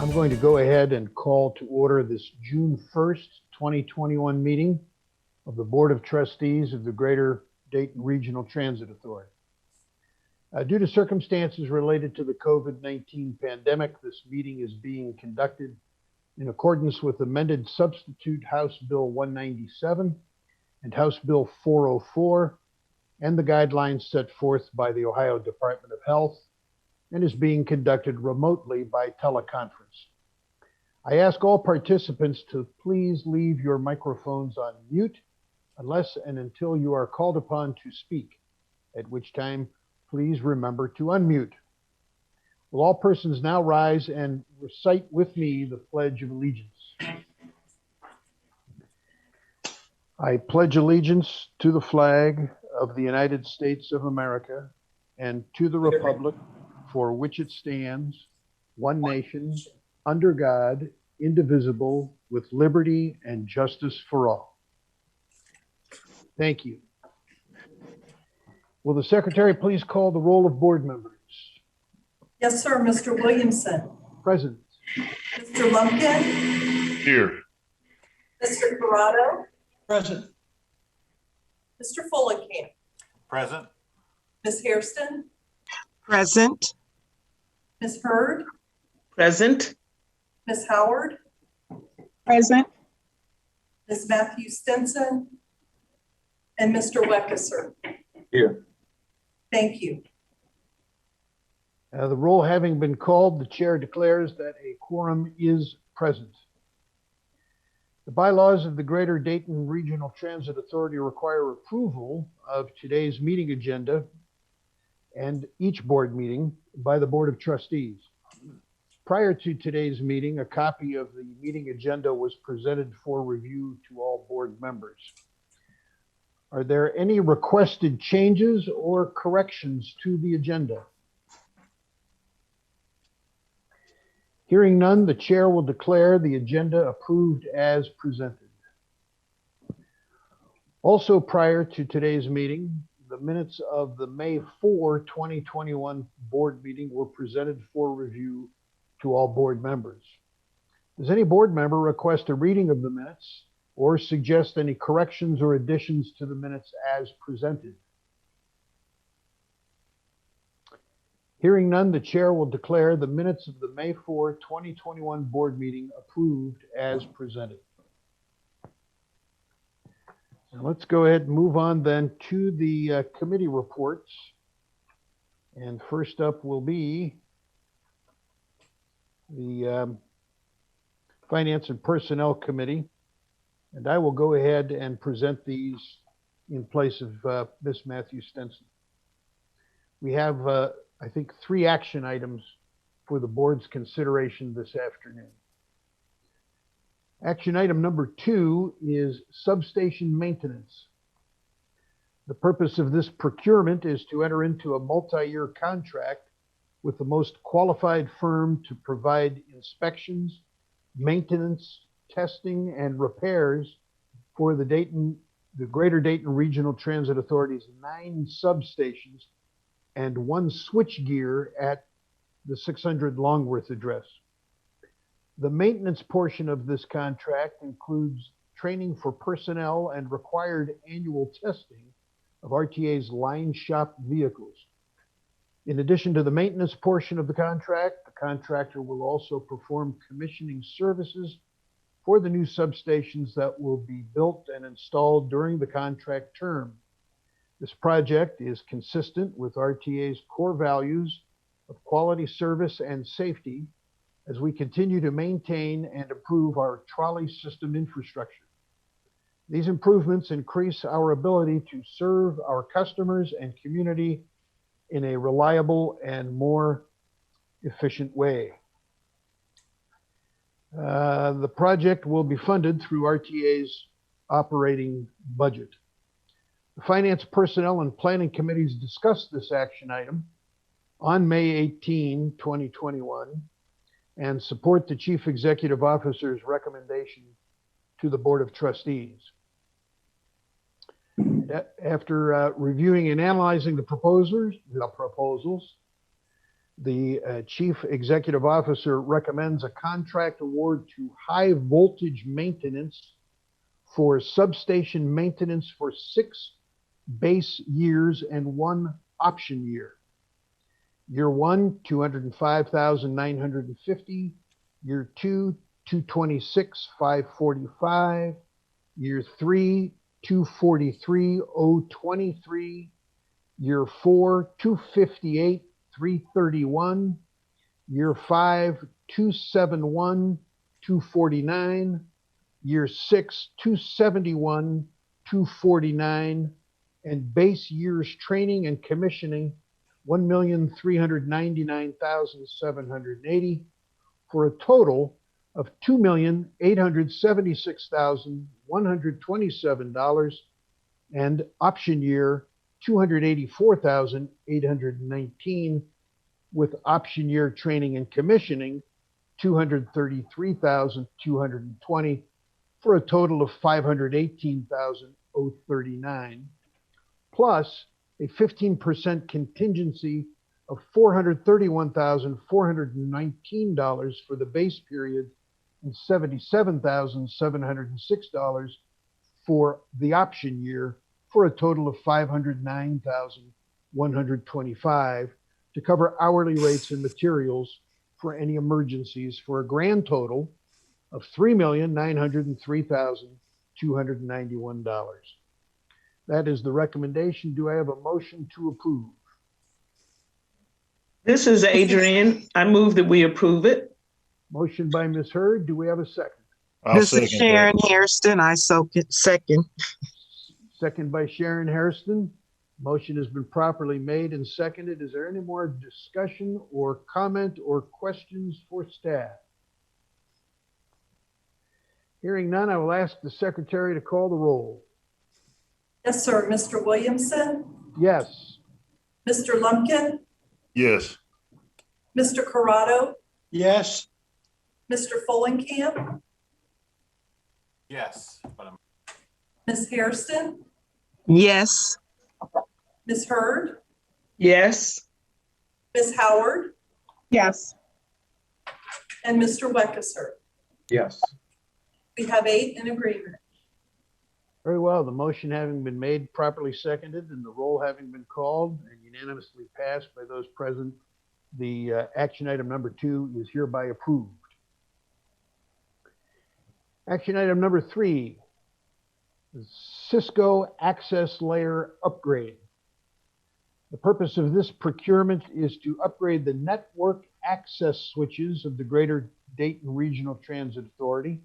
I'm going to go ahead and call to order this June 1st, 2021 meeting of the Board of Trustees of the Greater Dayton Regional Transit Authority. Due to circumstances related to the COVID-19 pandemic, this meeting is being conducted in accordance with amended substitute House Bill 197 and House Bill 404 and the guidelines set forth by the Ohio Department of Health, and is being conducted remotely by teleconference. I ask all participants to please leave your microphones on mute unless and until you are called upon to speak, at which time please remember to unmute. Will all persons now rise and recite with me the Pledge of Allegiance? I pledge allegiance to the flag of the United States of America and to the republic for which it stands, one nation, under God, indivisible, with liberty and justice for all. Thank you. Will the secretary please call the roll of board members? Yes, sir. Mr. Williamson. Present. Mr. Lumpkin. Here. Mr. Corrado. Present. Mr. Fulenkamp. Present. Ms. Hairston. Present. Ms. Hurd. Present. Ms. Howard. Present. Ms. Matthews Stinson. And Mr. Weckesser. Here. Thank you. The roll having been called, the chair declares that a quorum is present. The bylaws of the Greater Dayton Regional Transit Authority require approval of today's meeting agenda and each board meeting by the Board of Trustees. Prior to today's meeting, a copy of the meeting agenda was presented for review to all board members. Are there any requested changes or corrections to the agenda? Hearing none, the chair will declare the agenda approved as presented. Also, prior to today's meeting, the minutes of the May 4, 2021 board meeting were presented for review to all board members. Does any board member request a reading of the minutes or suggest any corrections or additions to the minutes as presented? Hearing none, the chair will declare the minutes of the May 4, 2021 board meeting approved as presented. And let's go ahead and move on then to the committee reports. And first up will be the Finance and Personnel Committee. And I will go ahead and present these in place of Ms. Matthews Stinson. We have, I think, 3 action items for the board's consideration this afternoon. Action item number 2 is substation maintenance. The purpose of this procurement is to enter into a multi-year contract with the most qualified firm to provide inspections, maintenance, testing, and repairs for the Greater Dayton Regional Transit Authority's 9 substations and 1 switchgear at the 600 Longworth address. The maintenance portion of this contract includes training for personnel and required annual testing of RTA's line shop vehicles. In addition to the maintenance portion of the contract, the contractor will also perform commissioning services for the new substations that will be built and installed during the contract term. This project is consistent with RTA's core values of quality service and safety as we continue to maintain and improve our trolley system infrastructure. These improvements increase our ability to serve our customers and community in a reliable and more efficient way. The project will be funded through RTA's operating budget. The Finance, Personnel, and Planning Committees discussed this action item on May 18, 2021, and support the Chief Executive Officer's recommendation to the Board of Trustees. After reviewing and analyzing the proposals, The Chief Executive Officer recommends a contract award to High Voltage Maintenance for substation maintenance for 6 base years and 1 option year. Year 1, $205,950. Year 2, $226,545. Year 3, $243,023. Year 4, $258,331. Year 5, $271,249. Year 6, $271,249. And base years training and commissioning, $1,399,780, for a total of $2,876,127, and option year $284,819, with option year training and commissioning $233,220, for a total of $518,039, plus a 15% contingency of $431,419 for the base period and $77,706 for the option year, for a total of $509,125 to cover hourly rates and materials for any emergencies, for a grand total of $3,903,291. That is the recommendation. Do I have a motion to approve? This is Adrian. I move that we approve it. Motion by Ms. Hurd. Do we have a second? I'll This is second Sharon that. Hairston. I second. Second by Sharon Hairston. Motion has been properly made and seconded. Is there any more discussion or comment or questions for staff? Hearing none, I will ask the secretary to call the roll. Yes, sir. Mr. Williamson, Yes. Mr. Lumpkin, Yes. Mr. Corrado, Yes. Mr. Fulenkamp, Yes. Ms. Hairston, Yes. Ms. Hurd, Yes. Ms. Howard, Yes. and Mr. Weckesser. Yes. We have 8 in agreement. Very well. The motion having been made, properly seconded, and the roll having been called and unanimously passed by those present, the action item number 2 is hereby approved. Action item number 3, Cisco access layer upgrade. The purpose of this procurement is to upgrade the network access switches of the Greater Dayton Regional Transit Authority.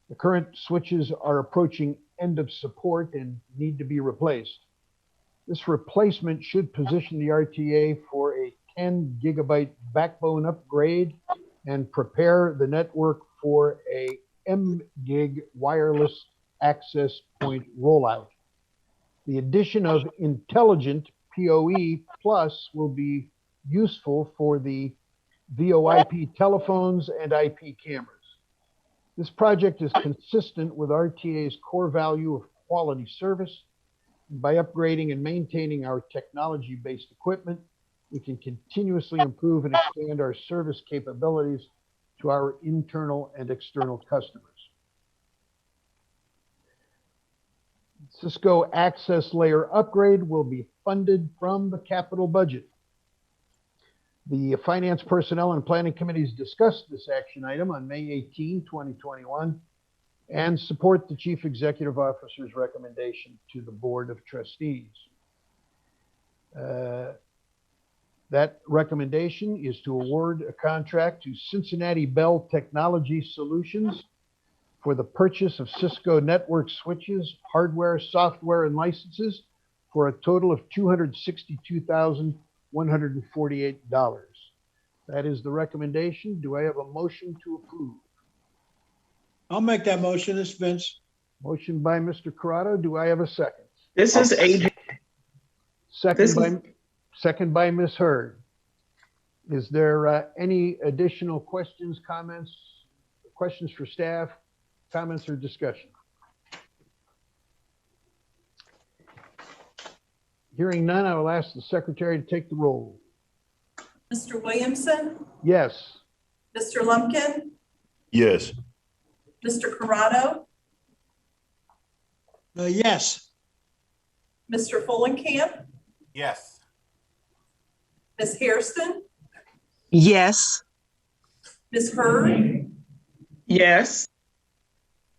The current switches are approaching end of support and need to be replaced. This replacement should position the RTA for a 10 gigabyte backbone upgrade and prepare the network for a M-Gig wireless access point rollout. The addition of intelligent PoE Plus will be useful for the VoIP telephones and IP cameras. This project is consistent with RTA's core value of quality service. By upgrading and maintaining our technology-based equipment, we can continuously improve and expand our service capabilities to our internal and external customers. Cisco access layer upgrade will be funded from the capital budget. The Finance, Personnel, and Planning Committees discussed this action item on May 18, 2021, and support the Chief Executive Officer's recommendation to the Board of Trustees. That recommendation is to award a contract to Cincinnati Bell Technology Solutions for the purchase of Cisco network switches, hardware, software, and licenses for a total of $262,148. That is the recommendation. Do I have a motion to approve? I'll make that motion. This is Vince. Motion by Mr. Corrado. Do I have a second? This is Adrian. Second by Ms. Hurd. Is there any additional questions, comments, questions for staff, comments, or discussion? Hearing none, I will ask the secretary to take the roll. Mr. Williamson, Yes. Mr. Lumpkin, Yes. Mr. Corrado, Yes. Mr. Fulenkamp, Yes. Ms. Hairston, yes, Ms. Hurd, yes,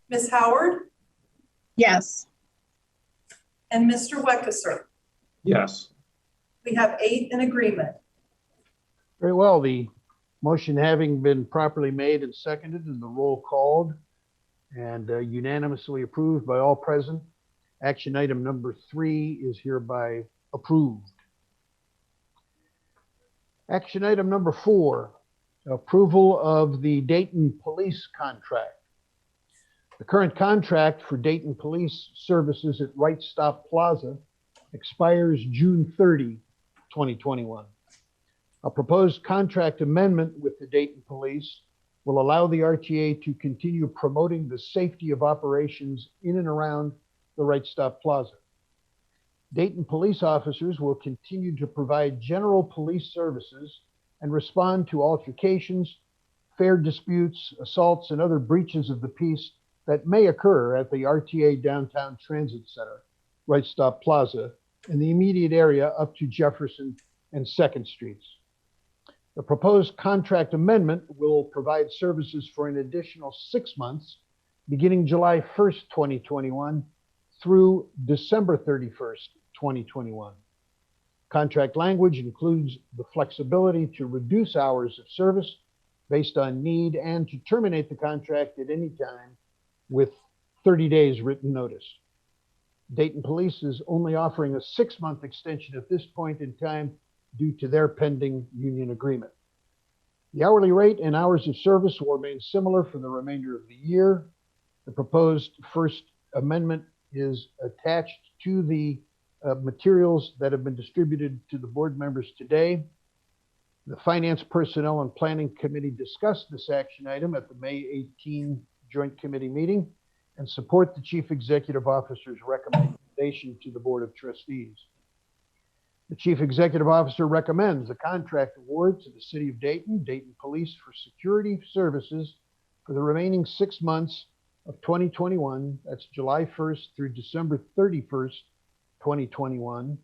Ms. Howard, yes, and Mr. Weckesser. Yes. We have 8 in agreement. Very well. The motion having been properly made and seconded and the roll called and unanimously approved by all present, action item number 3 is hereby approved. Action item number 4, approval of the Dayton Police contract. The current contract for Dayton Police services at Right Stop Plaza expires June 30, 2021. A proposed contract amendment with the Dayton Police will allow the RTA to continue promoting the safety of operations in and around the Right Stop Plaza. Dayton police officers will continue to provide general police services and respond to altercations, fare disputes, assaults, and other breaches of the peace that may occur at the RTA Downtown Transit Center, Right Stop Plaza, in the immediate area up to Jefferson and 2nd Streets. The proposed contract amendment will provide services for an additional 6 months, beginning July 1st, 2021 through December 31st, 2021. Contract language includes the flexibility to reduce hours of service based on need and to terminate the contract at any time with 30 days written notice. Dayton Police is only offering a 6-month extension at this point in time due to their pending union agreement. The hourly rate and hours of service will remain similar for the remainder of the year. The proposed first amendment is attached to the materials that have been distributed to the board members today. The Finance, Personnel, and Planning Committee discussed this action item at the May 18 Joint Committee meeting and support the Chief Executive Officer's recommendation to the Board of Trustees. The Chief Executive Officer recommends a contract award to the City of Dayton, Dayton Police for security services for the remaining 6 months of 2021, that's July 1st through December 31st, 2021,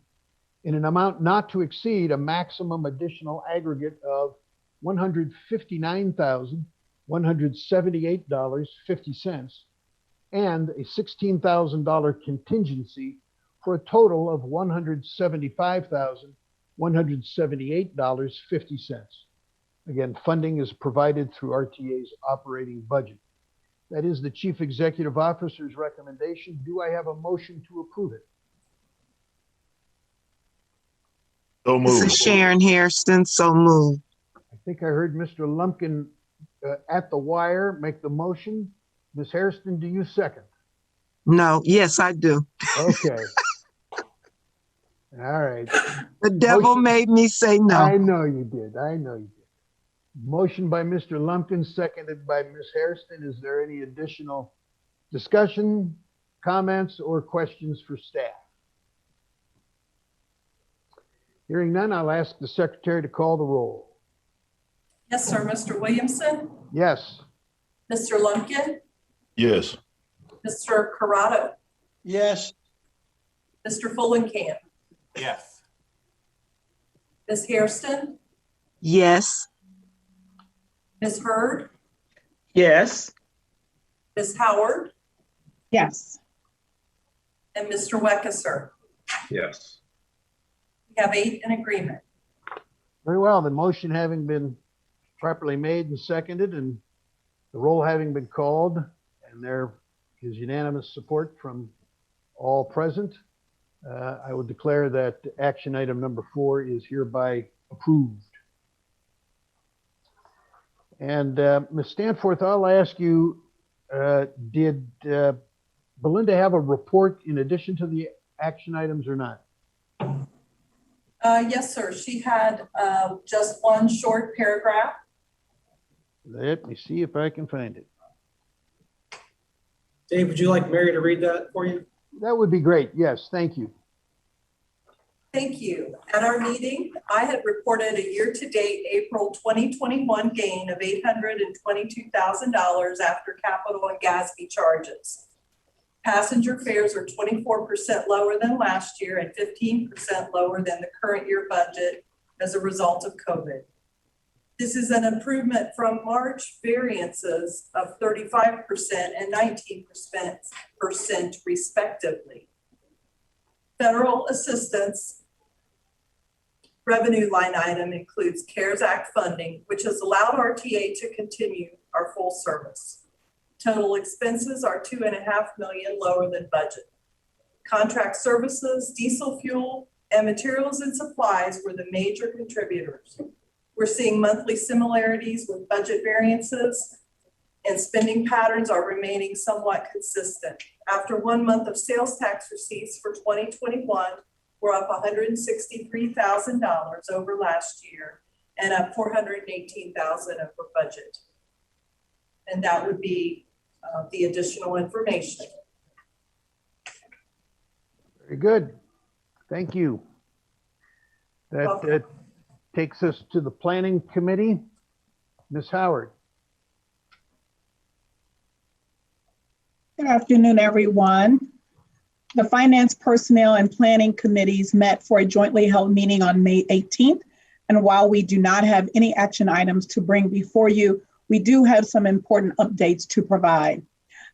in an amount not to exceed a maximum additional aggregate of $159,178.50 and a $16,000 contingency for a total of $175,178.50. Again, funding is provided through RTA's operating budget. That is the Chief Executive Officer's recommendation. Do I have a motion to approve it? So this moved. is Sharon Hairston, so moved. I think I heard Mr. Lumpkin at the wire make the motion. Ms. Hairston, do you second? No, yes, I do. Okay. All right. The devil Motion- made me say I no. know you did. I know you did. Motion by Mr. Lumpkin, seconded by Ms. Hairston. Is there any additional discussion, comments, or questions for staff? Hearing none, I'll ask the secretary to call the roll. Yes, sir. Mr. Williamson, Yes. Mr. Lumpkin, Yes. Mr. Corrado, Yes. Mr. Fulenkamp, Yes. Ms. Hairston, Yes, Ms. Hurd, yes, Ms. Howard, yes, and Mr. Weckesser. Yes. We have 8 in agreement. Very well. The motion having been properly made and seconded and the roll having been called, and there is unanimous support from all present, I will declare that action item number 4 is hereby approved. And Ms. Stanforth, I'll ask you, did Belinda have a report in addition to the action items or not? Yes, sir. She had just one short paragraph. Let me see if I can find it. Dave, would you like Mary to read that for you? That would be great. Yes, thank you. Thank you. At our meeting, I had reported a year-to-date April 2021 gain of $822,000 after capital and GASB charges. Passenger fares are 24% lower than last year and 15% lower than the current year budget as a result of COVID. This is an improvement from March variances of 35% and 19% respectively. Federal assistance revenue line item includes CARES Act funding, which has allowed RTA to continue our full service. Total expenses are $2.5 million lower than budget. Contract services, diesel fuel, and materials and supplies were the major contributors. We're seeing monthly similarities with budget variances, and spending patterns are remaining somewhat consistent. After 1 month of sales tax receipts for 2021, we're up $163,000 over last year and up $418,000 over budget. And that would be the additional information. Very good. Thank you. That takes us to the Planning Committee. Ms. Howard. Good afternoon, everyone. The Finance, Personnel, and Planning Committees met for a jointly held meeting on May 18th. And while we do not have any action items to bring before you, we do have some important updates to provide.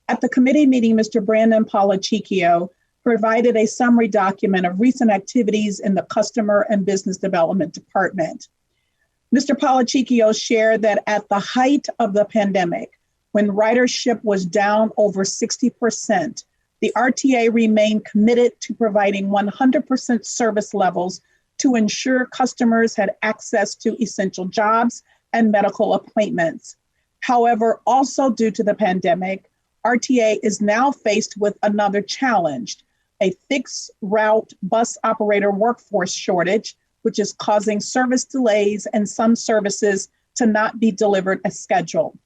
At the committee meeting, Mr. Brandon Palachicchio provided a summary document of recent activities in the Customer and Business Development Department. Mr. Palachicchio shared that at the height of the pandemic, when ridership was down over 60%, the RTA remained committed to providing 100% service levels to ensure customers had access to essential jobs and medical appointments. However, also due to the pandemic, RTA is now faced with another challenge, a fixed route bus operator workforce shortage, which is causing service delays and some services to not be delivered as scheduled.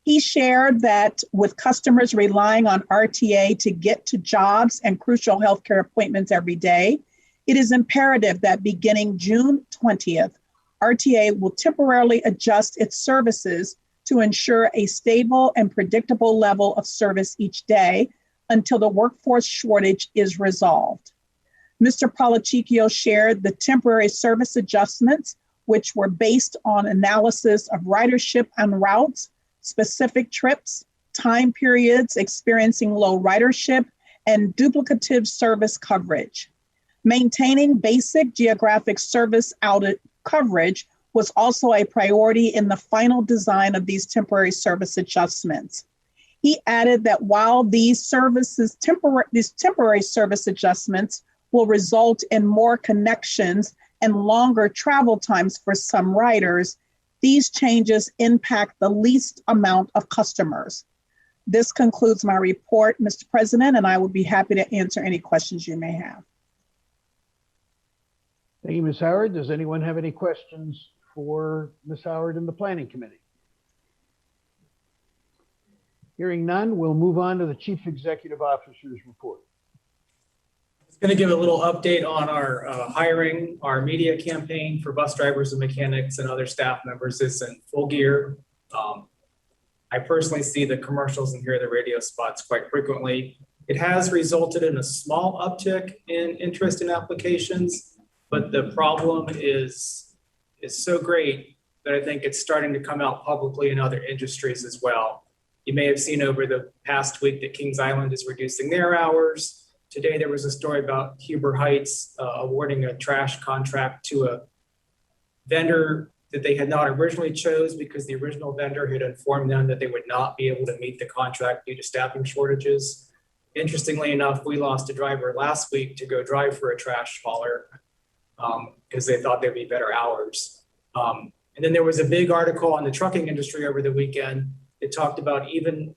He shared that with customers relying on RTA to get to jobs and crucial healthcare appointments every day, it is imperative that beginning June 20th, RTA will temporarily adjust its services to ensure a stable and predictable level of service each day until the workforce shortage is resolved. Mr. Palachicchio shared the temporary service adjustments, which were based on analysis of ridership and routes, specific trips, time periods experiencing low ridership, and duplicative service coverage. Maintaining basic geographic service outage coverage was also a priority in the final design of these temporary service adjustments. He added that while these temporary service adjustments will result in more connections and longer travel times for some riders, these changes impact the least amount of customers. This concludes my report, Mr. President, and I will be happy to answer any questions you may have. Thank you, Ms. Howard. Does anyone have any questions for Ms. Howard and the Planning Committee? Hearing none, we'll move on to the Chief Executive Officer's report. Going to give a little update on our hiring. Our media campaign for bus drivers and mechanics and other staff members is in full gear. I personally see the commercials and hear the radio spots quite frequently. It has resulted in a small uptick in interest in applications, but the problem is so great that I think it's starting to come out publicly in other industries as well. You may have seen over the past week that Kings Island is reducing their hours. Today, there was a story about Huber Heights awarding a trash contract to a vendor that they had not originally chose because the original vendor had informed them that they would not be able to meet the contract due to staffing shortages. Interestingly enough, we lost a driver last week to go drive for a trash hauler because they thought there'd be better hours. And then there was a big article on the trucking industry over the weekend that talked about even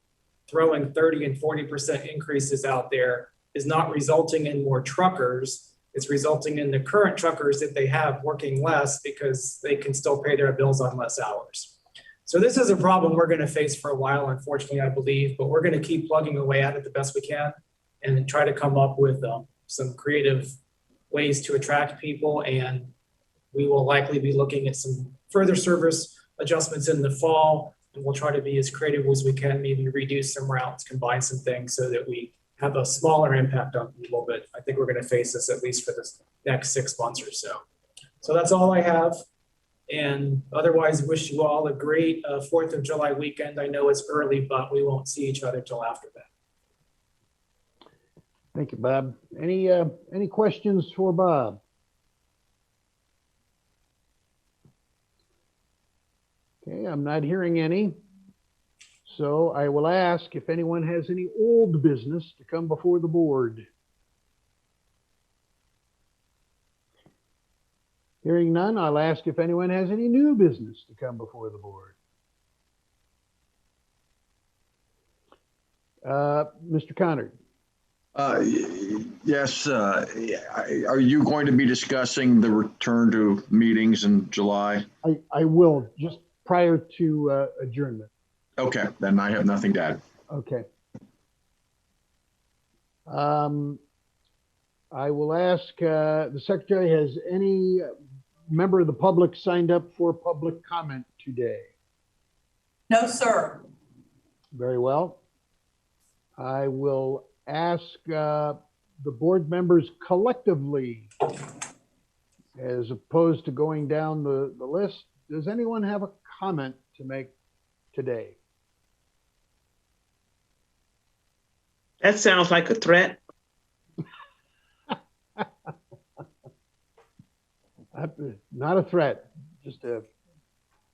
throwing 30 and 40% increases out there is not resulting in more truckers. It's resulting in the current truckers that they have working less because they can still pay their bills on less hours. So this is a problem we're going to face for a while, unfortunately, I believe, but we're going to keep plugging away at it the best we can and try to come up with some creative ways to attract people, and we will likely be looking at some further service adjustments in the fall, and we'll try to be as creative as we can, maybe reduce some routes, combine some things so that we have a smaller impact on people. But I think we're going to face this at least for this next 6 months or so. So that's all I have. And otherwise, wish you all a great 4th of July weekend. I know it's early, but we won't see each other till after that. Thank you, Bob. Any questions for Bob? Okay, I'm not hearing any. So I will ask if anyone has any old business to come before the board. Hearing none, I'll ask if anyone has any new business to come before the board. Mr. Conard. Yes, are you going to be discussing the return to meetings in July? I will, just prior to adjournment. Okay, then I have nothing to add. Okay. I will ask the secretary, has any member of the public signed up for public comment today? No, sir. Very well. I will ask the board members collectively, as opposed to going down the list, does anyone have a comment to make today? That sounds like a threat. Not a threat, just a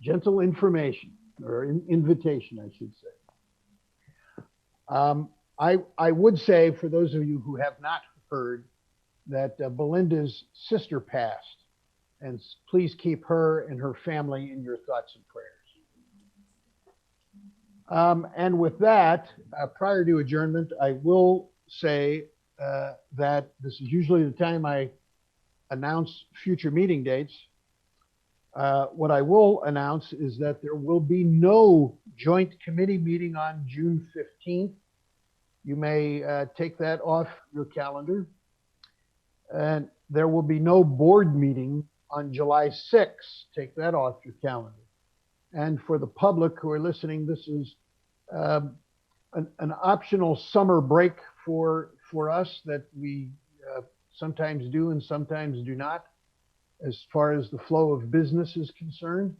gentle information or invitation, I should say. I would say, for those of you who have not heard, that Belinda's sister passed, and please keep her and her family in your thoughts and prayers. And with that, prior to adjournment, I will say that this is usually the time I announce future meeting dates. What I will announce is that there will be no joint committee meeting on June 15th. You may take that off your calendar. And there will be no board meeting on July 6th. Take that off your calendar. And for the public who are listening, this is an optional summer break for us that we sometimes do and sometimes do not, as far as the flow of business is concerned.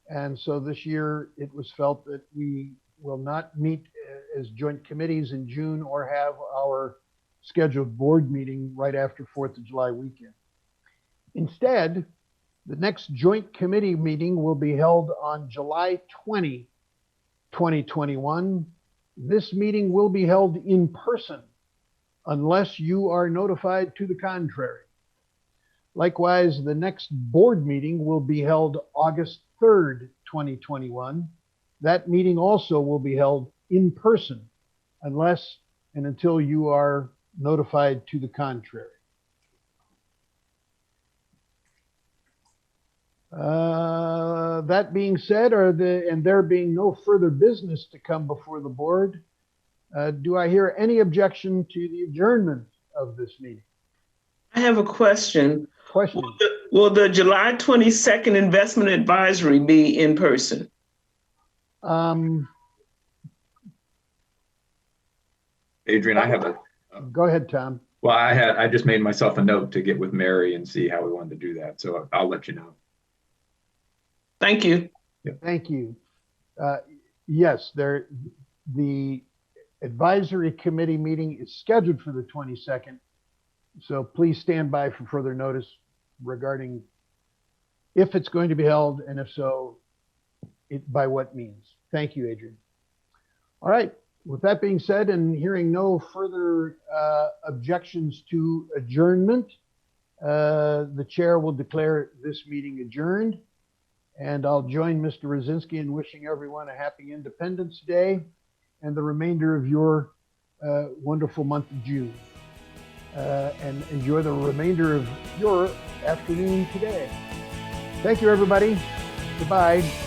And so this year it was felt that we will not meet as joint committees in June or have our scheduled board meeting right after 4th of July weekend. Instead, the next joint committee meeting will be held on July 20, 2021. This meeting will be held in person unless you are notified to the contrary. Likewise, the next board meeting will be held August 3rd, 2021. That meeting also will be held in person unless and until you are notified to the contrary. That being said, and there being no further business to come before the board, do I hear any objection to the adjournment of this meeting? I have a question. Question. Will the July 22nd investment advisory be in person? Adrian, I have a. Go ahead, Tom. Well, I just made myself a note to get with Mary and see how we wanted to do that. So I'll let you know. Thank you. Yep. Thank you. Yes, the advisory committee meeting is scheduled for the 22nd. So please stand by for further notice regarding if it's going to be held, and if so, by what means. Thank you, Adrian. All right. With that being said, and hearing no further objections to adjournment, the chair will declare this meeting adjourned. And I'll join Mr. Rosinski in wishing everyone a happy Independence Day and the remainder of your wonderful month of June. And enjoy the remainder of your afternoon today. Thank you, everybody. Goodbye.